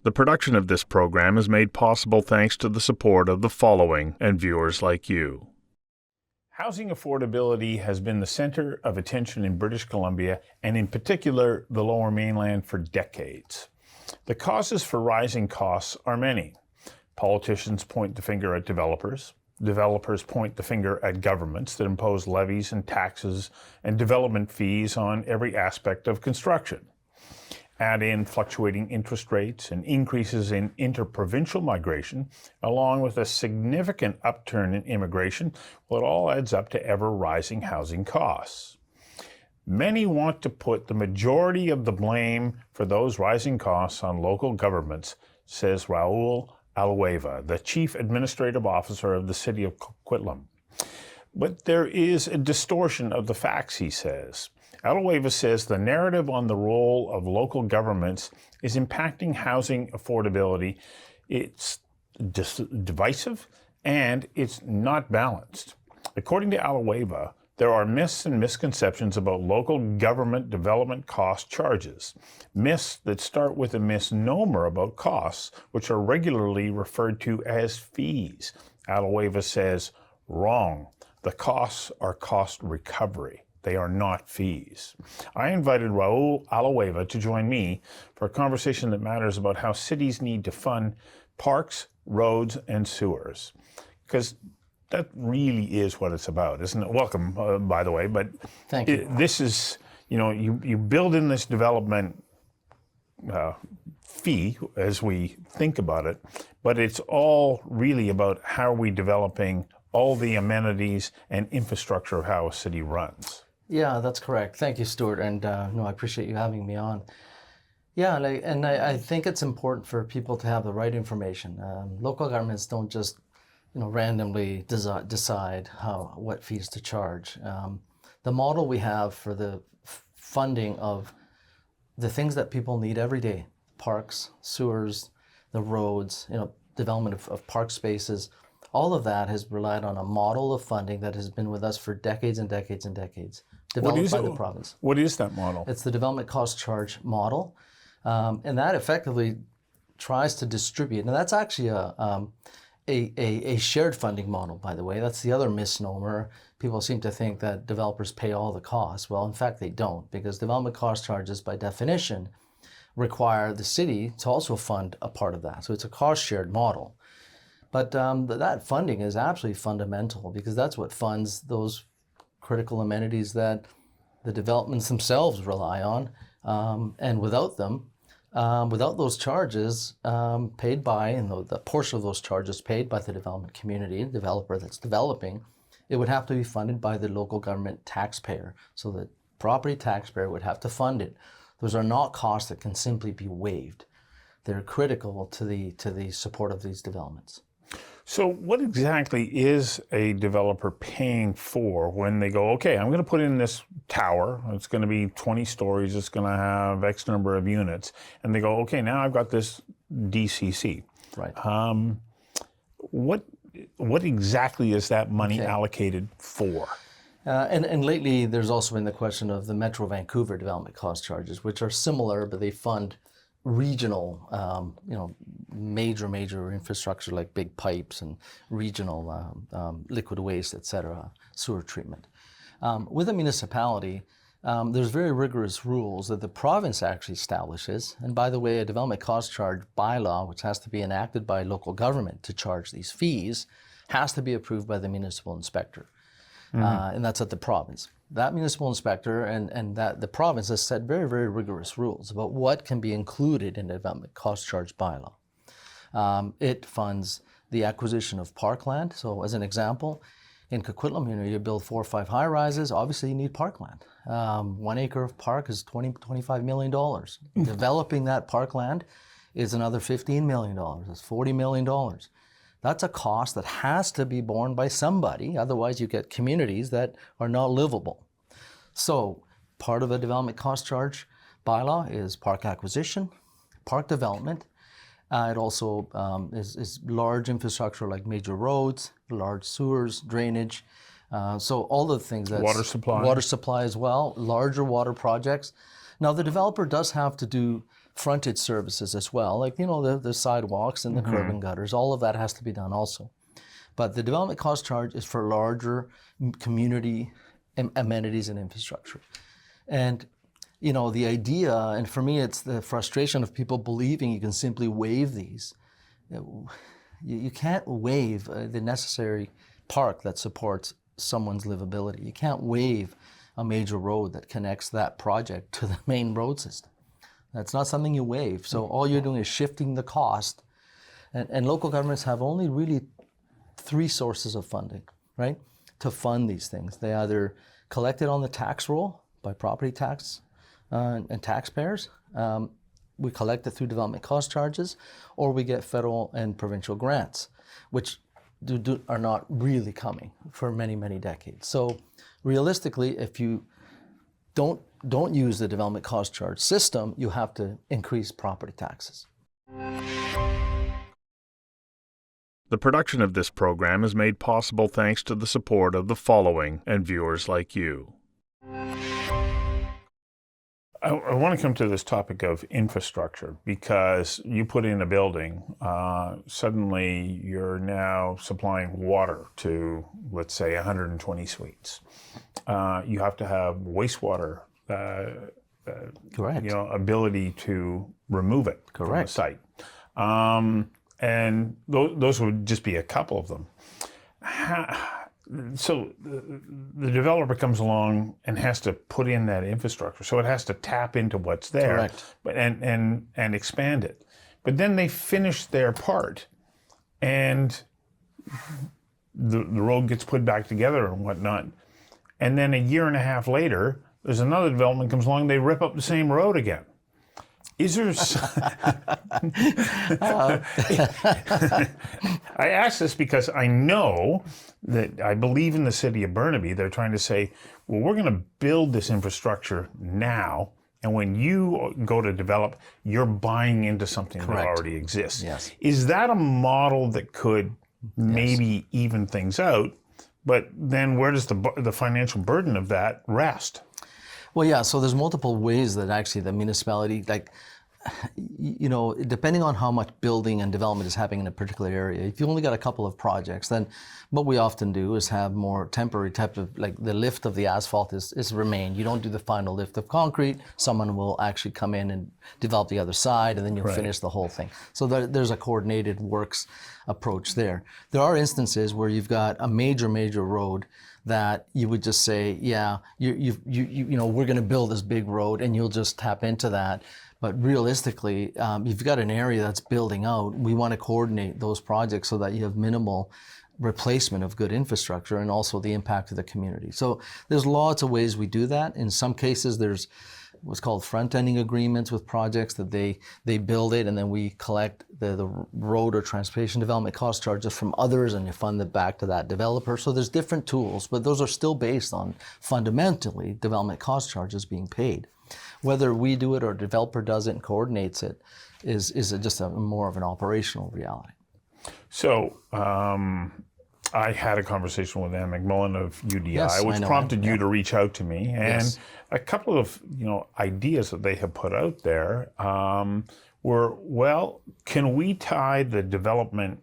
The production of this program is made possible thanks to the support of the following and viewers like you. Housing affordability has been the center of attention in British Columbia and in particular the Lower Mainland for decades. The causes for rising costs are many. Politicians point the finger at developers. Developers point the finger at governments that impose levies and taxes and development fees on every aspect of construction. Add in fluctuating interest rates and increases in interprovincial migration, along with a significant upturn in immigration, well, it all adds up to ever-rising housing costs. Many want to put the majority of the blame for those rising costs on local governments, says Raul Allueva, the Chief Administrative Officer of the City of Coquitlam. But there is a distortion of the facts, he says. Alleuva says the narrative on the role of local governments is impacting housing affordability. It's divisive and it's not balanced. According to Alleuva, there are myths and misconceptions about local government development cost charges. Myths that start with a misnomer about costs, which are regularly referred to as fees. Alleuva says, wrong. The costs are cost recovery. They are not fees. I invited Raul Allueva to join me for a conversation that matters about how cities need to fund parks, roads, and sewers. Because that really is what it's about, isn't it? Welcome, by the way. But thank you. This is, you build in this development fee as we think about it, but it's all really about how are we developing all the amenities and infrastructure of how a city runs. Yeah, that's correct. Thank you, Stuart. And I appreciate you having me on. Yeah, I think it's important for people to have the right information. Local governments don't just, randomly decide what fees to charge. The model we have for the funding of the things that people need every day, parks, sewers, the roads, development of park spaces, all of that has relied on a model of funding that has been with us for decades and decades and decades, developed by the province. What is that model? It's the development cost charge model, and that effectively tries to distribute. Now that's actually a shared funding model, by the way. That's the other misnomer. People seem to think that developers pay all the costs. Well, in fact, they don't, because development cost charges, by definition, require the city to also fund a part of that. So it's a cost-shared model. But that funding is absolutely fundamental, because that's what funds those critical amenities that the developments themselves rely on. And without them, without those charges paid by, and the portion of those charges paid by the development community, the developer that's developing, it would have to be funded by the local government taxpayer. So the property taxpayer would have to fund it. Those are not costs that can simply be waived. They're critical to the support of these developments. So what exactly is a developer paying for when they go, okay, I'm going to put in this tower, it's going to be 20 stories, it's going to have X number of units, and they go, okay, now I've got this DCC. Right. What exactly is that money allocated for? And lately there's also been the question of the Metro Vancouver development cost charges, which are similar, but they fund regional, major infrastructure like big pipes and regional liquid waste, et cetera, sewer treatment. With a municipality, there's very rigorous rules that the province actually establishes. And by the way, a development cost charge bylaw, which has to be enacted by local government to charge these fees, has to be approved by the municipal inspector. And that's at the province. That municipal inspector and that the province has set very, very rigorous rules about what can be included in a development cost charge bylaw. It funds the acquisition of parkland. So as an example, in Coquitlam, you build 4 or 5 high rises, obviously you need parkland. 1 acre of park is $25 million. Developing that parkland is another $15 million. That's $40 million. That's a cost that has to be borne by somebody, otherwise you get communities that are not livable. So part of a development cost charge bylaw is park acquisition, park development. It also is large infrastructure like major roads, large sewers, drainage. So all the things that's water supply. Water supply as well, larger water projects. Now the developer does have to do frontage services as well, like the sidewalks and the curb and gutters. All of that has to be done also. But the development cost charge is for larger community amenities and infrastructure. And the idea, and for me it's the frustration of people believing you can simply waive these. You can't waive the necessary park that supports someone's livability. You can't waive a major road that connects that project to the main road system. That's not something you waive. So all you're doing is shifting the cost. And local governments have only really 3 sources of funding, right, to fund these things. They either collect it on the tax roll by property tax and taxpayers. We collect it through development cost charges, or we get federal and provincial grants, which are not really coming for many, many decades. So realistically, if you don't use the development cost charge system, you have to increase property taxes. The production of this program is made possible thanks to the support of the following and viewers like you. I want to come to this topic of infrastructure because you put in a building, suddenly you're now supplying water to, let's say, 120 suites. You have to have wastewater, Correct. Ability to remove it Correct. from the site. And those would just be a couple of them. So the developer comes along and has to put in that infrastructure. So it has to tap into what's there. Correct. But and expand it. But then they finish their part and the road gets put back together and whatnot. And then a year and a half later, there's another development comes along, they rip up the same road again. Is there... I ask this because I know that I believe in the city of Burnaby, they're trying to say, well, we're going to build this infrastructure now, and when you go to develop, you're buying into something Correct. that already exists. Yes. Is that a model that could maybe even things out? But then where does the financial burden of that rest? Well, yeah, so there's multiple ways that actually the municipality, depending on how much building and development is happening in a particular area, if you only got a couple of projects, then what we often do is have more temporary type of, like the lift of the asphalt is remain. You don't do the final lift of concrete. Someone will actually come in and develop the other side, and then you'll finish the whole thing. So there's a coordinated works approach there. There are instances where you've got a major road that you would just say, yeah, we're going to build this big road, and you'll just tap into that. But realistically, you've got an area that's building out. We want to coordinate those projects so that you have minimal replacement of good infrastructure and also the impact of the community. So there's lots of ways we do that. In some cases, there's what's called front-ending agreements with projects that they build it, and then we collect the road or transportation development cost charges from others, and you fund it back to that developer. So there's different tools, but those are still based on fundamentally development cost charges being paid. Whether we do it or a developer does it and coordinates it is just a more of an operational reality. So I had a conversation with Anne McMillan of UDI, which prompted you to reach out to me, and a couple of ideas that they have put out there were, well, can we tie the development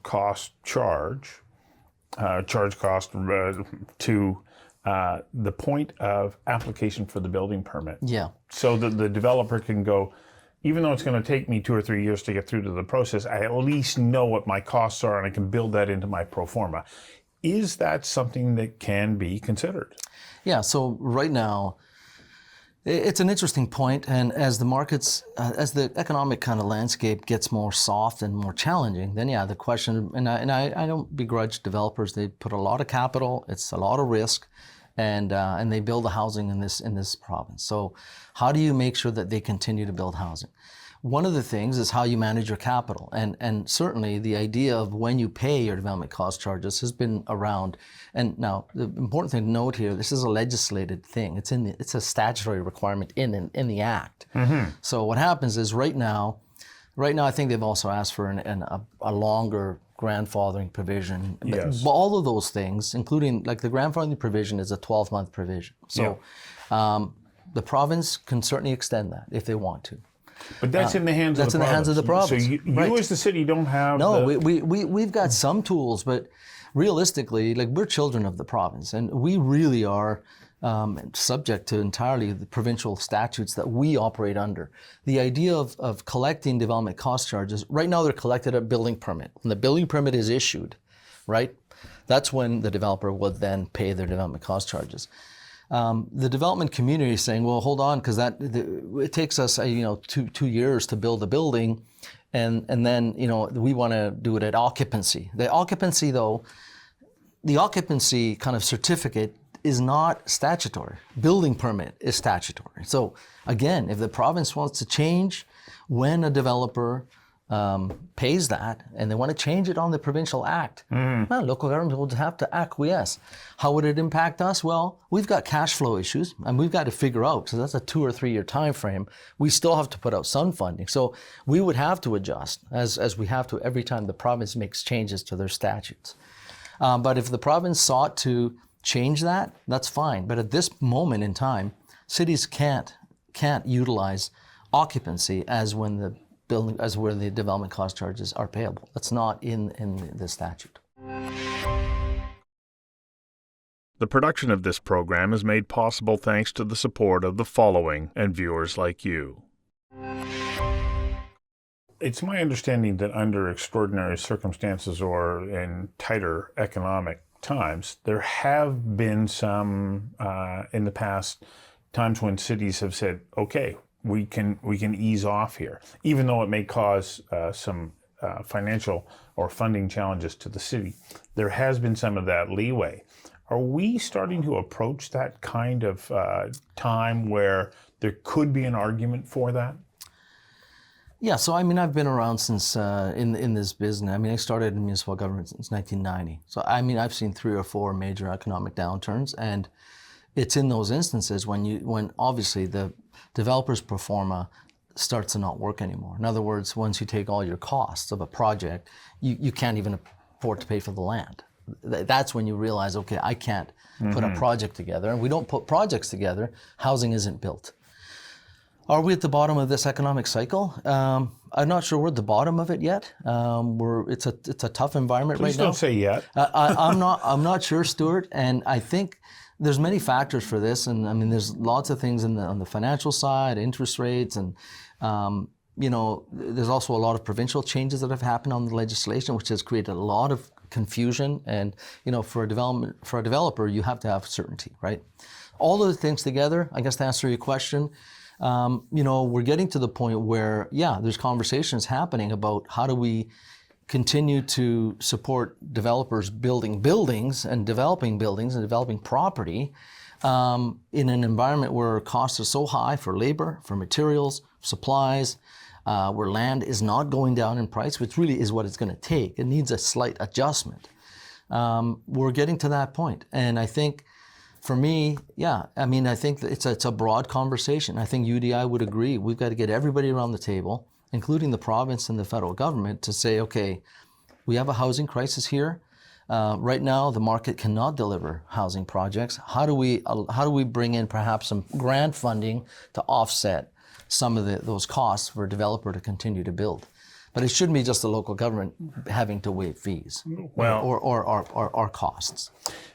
cost cost to the point of application for the building permit? Yeah. So that the developer can go, even though it's going to take me 2 or 3 years to get through to the process, I at least know what my costs are and I can build that into my pro forma. Is that something that can be considered? Yeah, so right now, it's an interesting point, and as the markets, as the economic kind of landscape gets more soft and more challenging, then the question, and I don't begrudge developers, they put a lot of capital, it's a lot of risk, and they build the housing in this province. So how do you make sure that they continue to build housing? One of the things is how you manage your capital, and certainly the idea of when you pay your development cost charges has been around. And now the important thing to note here, this is a legislated thing. It's a statutory requirement in the Act. Mm-hmm. So what happens is right now I think they've also asked for a longer grandfathering provision. Yes. But all of those things, including like the grandfathering provision, is a 12-month provision. So. The province can certainly extend that if they want to. But that's in the hands of the province. That's in the hands of the province. So you as the city don't have No, we've got some tools, but realistically, like, we're children of the province, and we really are subject to entirely the provincial statutes that we operate under. The idea of collecting development cost charges, right now they're collected at building permit. When the building permit is issued, right, that's when the developer would then pay their development cost charges. The development community is saying, well, hold on, because it takes us, 2 years to build a building, and then, we want to do it at occupancy. The occupancy kind of certificate is not statutory. Building permit is statutory. So again, if the province wants to change when a developer pays that, and they want to change it on the provincial act, well, local government will have to acquiesce. How would it impact us? Well, we've got cash flow issues, and we've got to figure out, so that's a 2 or 3 year time frame. We still have to put out some funding. So we would have to adjust, as we have to every time the province makes changes to their statutes. But if the province sought to change that, that's fine. But at this moment in time, cities can't utilize occupancy as when the building, as where the development cost charges are payable. That's not in the statute. The production of this program is made possible thanks to the support of the following and viewers like you. It's my understanding that under extraordinary circumstances or in tighter economic times, there have been some in the past times when cities have said, okay, we can ease off here, even though it may cause some financial or funding challenges to the city. There has been some of that leeway. Are we starting to approach that kind of time where there could be an argument for that? Yeah, so I've been around since in this business. I started in municipal government since 1990. So I've seen 3 or 4 major economic downturns, and it's in those instances when obviously the developer's pro forma starts to not work anymore. In other words, once you take all your costs of a project, you can't even afford to pay for the land. That's when you realize, okay, I can't put a project together. And we don't put projects together, housing isn't built. Are we at the bottom of this economic cycle? I'm not sure we're at the bottom of it yet. It's a tough environment right now. Please don't say yet. I'm not sure, Stuart. And I think there's many factors for this. And there's lots of things on the financial side, interest rates, and there's also a lot of provincial changes that have happened on the legislation, which has created a lot of confusion. And for a developer, you have to have certainty, right? All those things together, I guess, to answer your question. We're getting to the point where, there's conversations happening about how do we continue to support developers building buildings and developing property in an environment where costs are so high for labor, for materials, supplies, where land is not going down in price, which really is what it's going to take. It needs a slight adjustment. We're getting to that point. And I think, for me, I think that it's a broad conversation. I think UDI would agree. We've got to get everybody around the table, including the province and the federal government, to say, okay, we have a housing crisis here. Right now, the market cannot deliver housing projects. How do we bring in perhaps some grant funding to offset some of those costs for a developer to continue to build? But it shouldn't be just the local government having to waive fees or costs.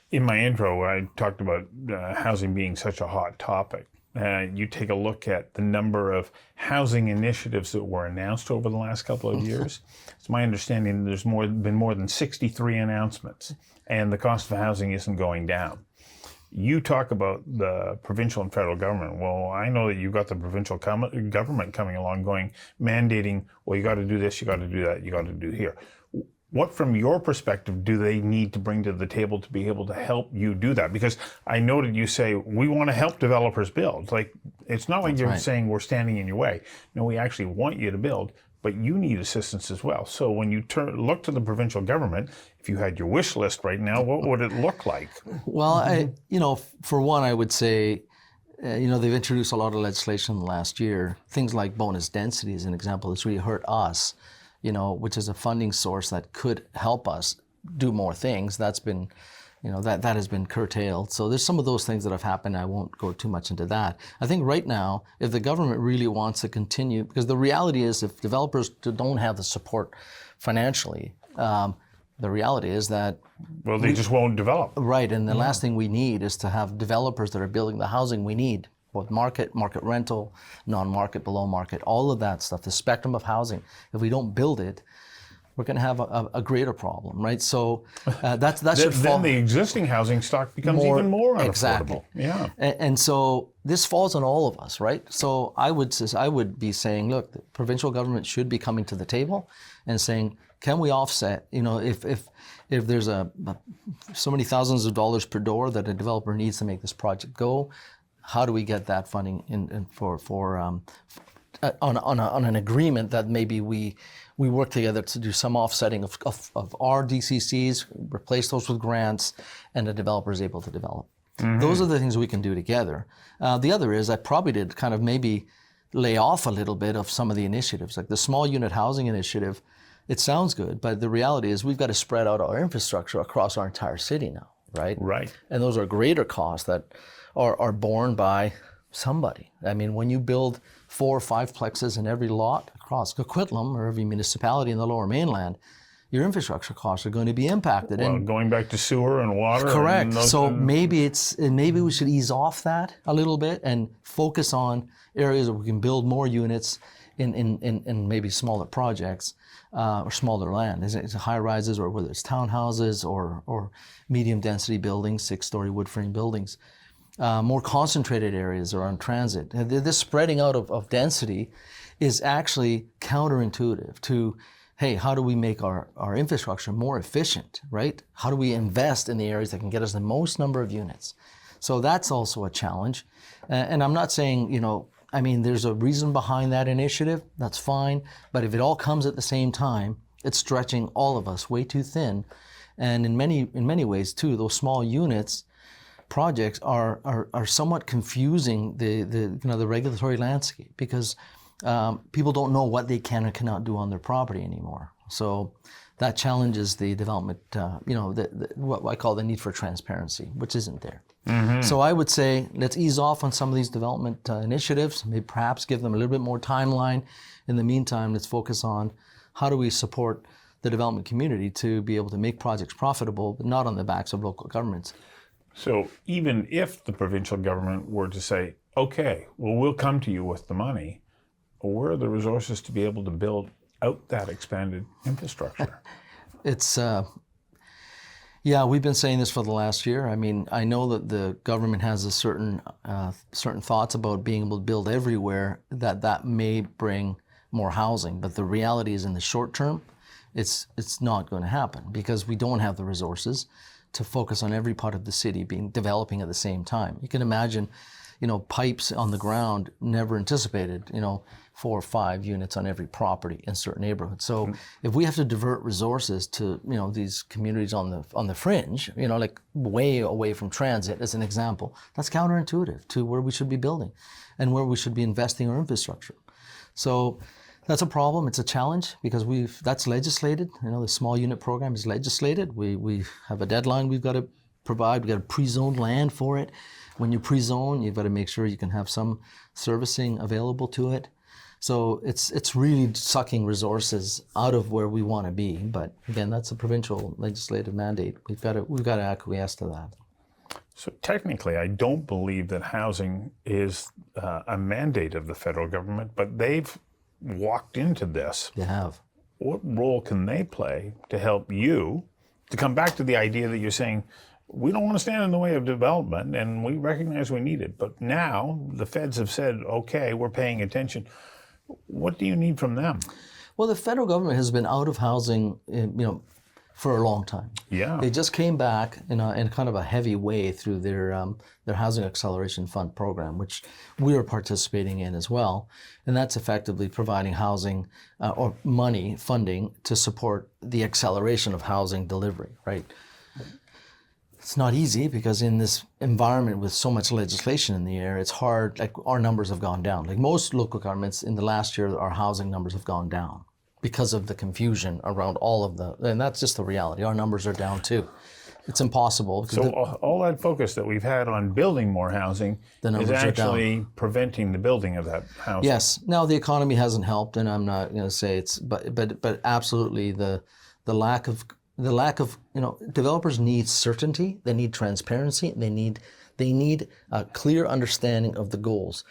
In my intro, I talked about housing being such a hot topic. You take a look at the number of housing initiatives that were announced over the last couple of years. It's my understanding there's been more than 63 announcements, and the cost of housing isn't going down. You talk about the provincial and federal government. Well, I know that you've got the provincial government coming along mandating, well, you got to do this, you got to do that, you got to do here. What, from your perspective, do they need to bring to the table to be able to help you do that? Because I noted you say, we want to help developers build. It's not like you're saying we're standing in your way. No, we actually want you to build, but you need assistance as well. So when you look to the provincial government, if you had your wish list right now, what would it look like? Well, for one, I would say, they've introduced a lot of legislation last year. Things like bonus density is an example that's really hurt us, which is a funding source that could help us do more things. That's been that has been curtailed. So there's some of those things that have happened. I won't go too much into that. I think right now, if the government really wants to continue, because the reality is if developers don't have the support financially, the reality is that they just won't develop. Right, and the last thing we need is to have developers that are building the housing we need, both market rental, non-market, below market, all of that stuff, the spectrum of housing. If we don't build it, we're going to have a greater problem, right? So that should fall. Then the existing housing stock becomes even more unaffordable. Exactly. Yeah. And so this falls on all of us, right? So I would be saying, look, the provincial government should be coming to the table and saying, can we offset? If there's so many thousands of dollars per door that a developer needs to make this project go, how do we get that funding on an agreement that maybe we work together to do some offsetting of our DCCs, replace those with grants, and the developer is able to develop. Mm-hmm. Those are the things we can do together. The other is I probably did kind of maybe lay off a little bit of some of the initiatives, like the small unit housing initiative. It sounds good, but the reality is we've got to spread out our infrastructure across our entire city now, right? Right. And those are greater costs that are borne by somebody. I mean, when you build 4 or 5 plexes in every lot across Coquitlam or every municipality in the Lower Mainland, your infrastructure costs are going to be impacted. Well, going back to sewer and water. Correct. So maybe we should ease off that a little bit and focus on areas where we can build more units in maybe smaller projects or smaller land. Is it high rises or whether it's townhouses or medium density buildings, 6-story wood frame buildings. More concentrated areas are on transit. This spreading out of density is actually counterintuitive to, hey, how do we make our infrastructure more efficient, right? How do we invest in the areas that can get us the most number of units? So that's also a challenge. And I'm not saying, there's a reason behind that initiative, that's fine. But if it all comes at the same time, it's stretching all of us way too thin. And in many ways too, those small units projects are somewhat confusing the regulatory landscape because people don't know what they can or cannot do on their property anymore. So that challenges the development, what I call the need for transparency, which isn't there. Mm-hmm. So I would say let's ease off on some of these development initiatives, maybe perhaps give them a little bit more timeline. In the meantime, let's focus on how do we support the development community to be able to make projects profitable, but not on the backs of local governments. So even if the provincial government were to say, okay, well, we'll come to you with the money, where are the resources to be able to build out that expanded infrastructure? It's, we've been saying this for the last year. I mean, I know that the government has a certain thoughts about being able to build everywhere, that may bring more housing. But the reality is in the short term, it's not going to happen because we don't have the resources to focus on every part of the city developing at the same time. You can imagine, pipes on the ground never anticipated, 4 or 5 units on every property in certain neighborhoods. So if we have to divert resources to, these communities on the fringe, like way away from transit as an example, that's counterintuitive to where we should be building and where we should be investing our infrastructure. So that's a problem. It's a challenge because that's legislated. The small unit program is legislated. We have a deadline we've got to provide. We've got to pre-zone land for it. When you pre-zone, you've got to make sure you can have some servicing available to it. So it's really sucking resources out of where we want to be. But again, that's a provincial legislative mandate. We've got to acquiesce to that. So technically, I don't believe that housing is a mandate of the federal government, but they've walked into this. They have. What role can they play to help you to come back to the idea that you're saying, we don't want to stand in the way of development and we recognize we need it, but now the feds have said, okay, we're paying attention. What do you need from them? Well, the federal government has been out of housing, for a long time. Yeah. They just came back in kind of a heavy way through their Housing Acceleration Fund program, which we are participating in as well. And that's effectively providing housing or money, funding to support the acceleration of housing delivery, right? It's not easy because in this environment with so much legislation in the air, it's hard, like our numbers have gone down. Like most local governments in the last year, our housing numbers have gone down because of the confusion around all of and that's just the reality. Our numbers are down too. It's impossible. So all that focus that we've had on building more housing is actually preventing the building of that housing. Yes. Now the economy hasn't helped, and I'm not going to say it's, but absolutely the lack of developers need certainty, they need transparency, they need a clear understanding of the goals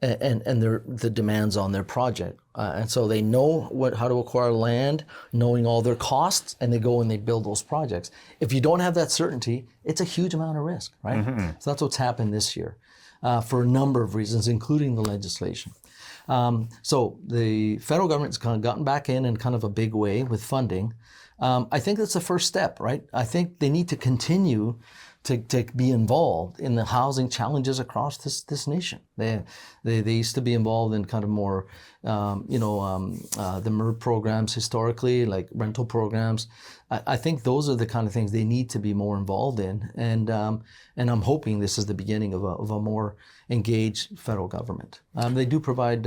and the demands on their project, and so they know how to acquire land, knowing all their costs, and they go and they build those projects. If you don't have that certainty, it's a huge amount of risk, right? Mm-hmm. So that's what's happened this year for a number of reasons, including the legislation. So the federal government's kind of gotten back in kind of a big way with funding. I think that's the first step, right? I think they need to continue to be involved in the housing challenges across this nation. They used to be involved in kind of more, the MERV programs historically, like rental programs. I think those are the kind of things they need to be more involved in, and I'm hoping this is the beginning of a more engaged federal government. They do provide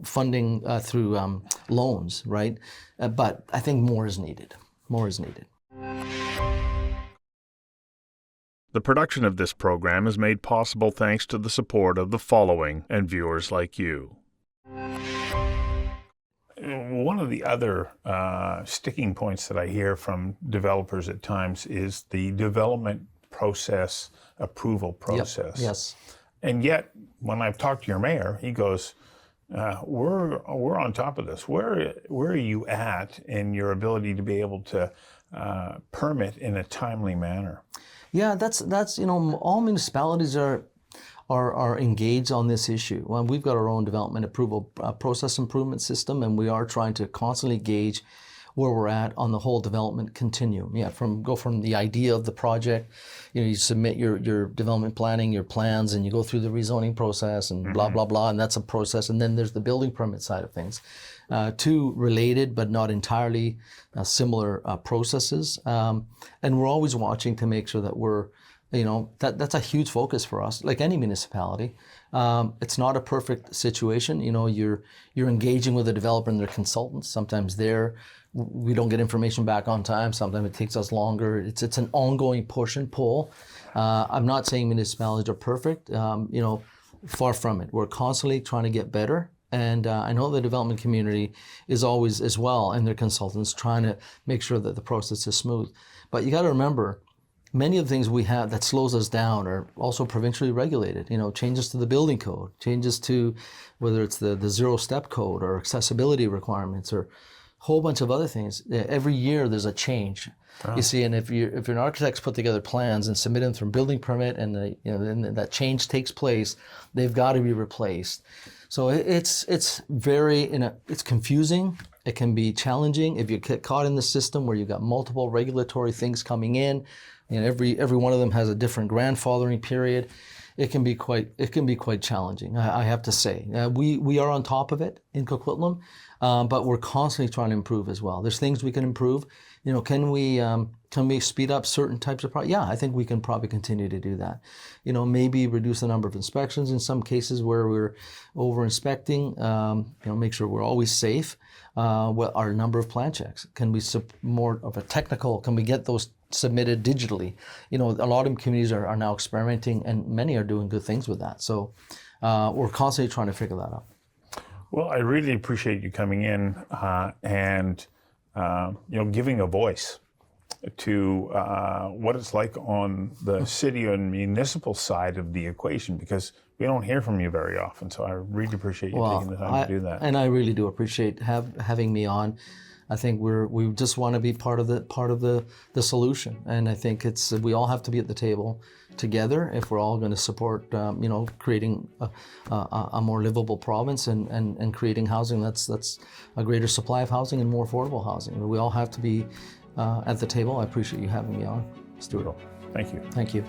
funding through loans, right? But I think more is needed. More is needed. The production of this program is made possible thanks to the support of the following and viewers like you. One of the other sticking points that I hear from developers at times is the development process, approval process. Yep. Yes. And yet, when I've talked to your mayor, he goes, we're on top of this. Where are you at in your ability to be able to permit in a timely manner? Yeah, that's all municipalities are engaged on this issue. Well, we've got our own development approval process improvement system, and we are trying to constantly gauge where we're at on the whole development continuum. Yeah, from the idea of the project, you submit your development planning, your plans, and you go through the rezoning process and blah, blah, blah, and that's a process. And then there's the building permit side of things. Two related but not entirely similar processes. And we're always watching to make sure that we're, that's a huge focus for us, like any municipality. It's not a perfect situation. You're engaging with a developer and their consultants. Sometimes we don't get information back on time. Sometimes it takes us longer. It's an ongoing push and pull. I'm not saying municipalities are perfect. Far from it. We're constantly trying to get better. And I know the development community is always as well, and their consultants trying to make sure that the process is smooth. But you got to remember, many of the things we have that slows us down are also provincially regulated. Changes to the building code, changes to whether it's the zero-step code or accessibility requirements or a whole bunch of other things. Every year there's a change. Oh. You see, and if an architect's put together plans and submit them from building permit, and then that change takes place, they've got to be replaced. So it's it's confusing. It can be challenging if you get caught in the system where you've got multiple regulatory things coming in, and every one of them has a different grandfathering period. It can be quite challenging, I have to say. We are on top of it in Coquitlam, but we're constantly trying to improve as well. There's things we can improve. Can we speed up certain types of projects? Yeah, I think we can probably continue to do that. Maybe reduce the number of inspections in some cases where we're over inspecting. Make sure we're always safe. Our number of plan checks. Can we more of a technical? Can we get those submitted digitally? A lot of communities are now experimenting, and many are doing good things with that. So we're constantly trying to figure that out. Well, I really appreciate you coming in and giving a voice to what it's like on the city and municipal side of the equation, because we don't hear from you very often. So I really appreciate you taking the time to do that. And I really do appreciate having me on. I think we just want to be part of the solution, and I think we all have to be at the table together if we're all going to support creating a more livable province and creating housing that's a greater supply of housing and more affordable housing. We all have to be at the table. I appreciate you having me on, Stuart. Thank you. Thank you.